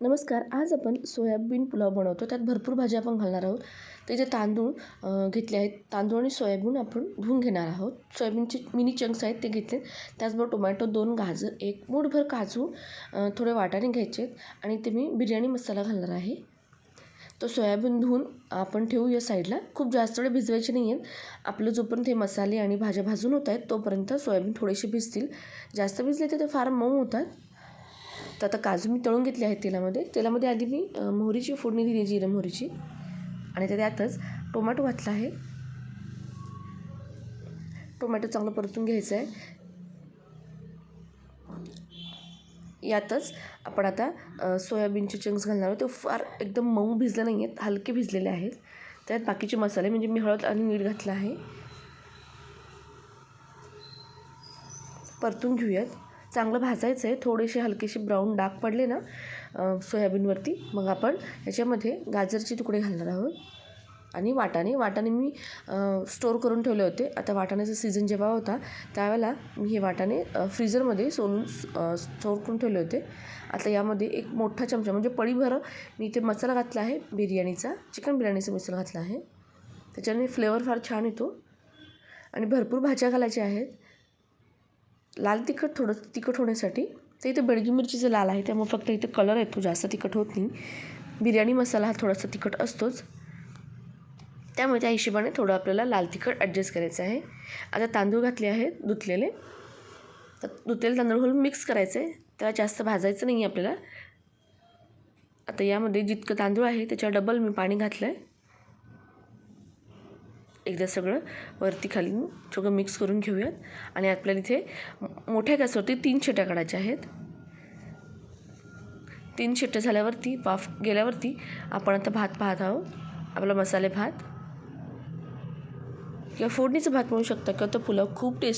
नमस्कार. आज आपण सोयाबीन पुलाव बनवतो. त्यात भरपूर भाज्या आपण घालणार आहोत. तर इथे तांदूळ घेतले आहेत. तांदूळ आणि सोयाबीन आपण धुवून घेणार आहोत. सोयाबीनचे मिनी चंक्स आहेत ते घेतले. त्याचबरोबर टोमॅटो, 2 गाजर, 1 मूठभर काजू, थोडे वाटाणे घ्यायचे आहेत आणि ते मी बिर्याणी मसाला घालणार आहे. तो सोयाबीन धुवून आपण ठेवू या साईडला. खूप जास्त वेळ भिजवायचे नाही आहेत. आपलं जोपर्यंत हे मसाले आणि भाज्या भाजून होत आहेत तोपर्यंत सोयाबीन थोडेसे भिजतील. जास्त भिजले तर ते फार मऊ होतात. तर आता काजू मी तळून घेतले आहेत तेलामध्ये आधी मी मोहरीची फोडणी दिली, जिरं मोहरीची, आणि त्यातच टोमॅटो घातला आहे. टोमॅटो चांगलं परतून घ्यायचं आहे. यातच आपण आता सोयाबीनचे चंक्स घालणार आहोत. ते फार एकदम मऊ भिजले नाही आहेत, हलके भिजलेले आहेत. त्यात बाकीचे मसाले म्हणजे मी हळद आणि मीठ घातलं आहे. परतून घेऊयात. चांगलं भाजायचं आहे. थोडेसे हलकेसे ब्राऊन डाग पडले ना सोयाबीनवरती, मग आपण याच्यामध्ये गाजरचे तुकडे घालणार आहोत आणि वाटाणे मी स्टोअर करून ठेवले होते. आता वाटाण्याचा सीझन जेव्हा होता त्यावेळेला मी हे वाटाणे फ्रीझरमध्ये स्टोअर करून ठेवले होते. आता यामध्ये एक मोठा चमचा म्हणजे पळीभर मी इथे मसाला घातला आहे बिर्याणीचा, चिकन बिर्याणीचा मसाला घातला आहे. त्याच्याने फ्लेवर फार छान येतो आणि भरपूर भाज्या घालायच्या आहेत. लाल तिखट थोडं तिखट होण्यासाठी. तर इथे बेडगी मिरचीचं लाल आहे त्यामुळे फक्त इथे कलर येतो, जास्त तिखट होत नाही. बिर्याणी मसाला हा थोडासा तिखट असतोच, त्यामुळे त्या हिशोबाने थोडं आपल्याला लाल तिखट ॲडजस्ट करायचं आहे. आता तांदूळ घातले आहेत धुतलेले. तर धुतलेले तांदूळ घालून मिक्स करायचं आहे. त्याला जास्त भाजायचं नाही आहे आपल्याला. आता यामध्ये जितकं तांदूळ आहे त्याच्या डबल मी पाणी घातलं आहे. एकदा सगळं वरती खाली सगळं मिक्स करून घेऊयात आणि आपल्याला इथे मोठ्या गॅसवरती 3 शिट्ट्या काढायच्या आहेत. 3 शिट्ट्या झाल्यावरती, वाफ गेल्यावरती आपण आता भात पाहत आहोत. आपला मसाले भात किंवा फोडणीचा भात म्हणू शकता किंवा तो पुलाव खूप टेस्ट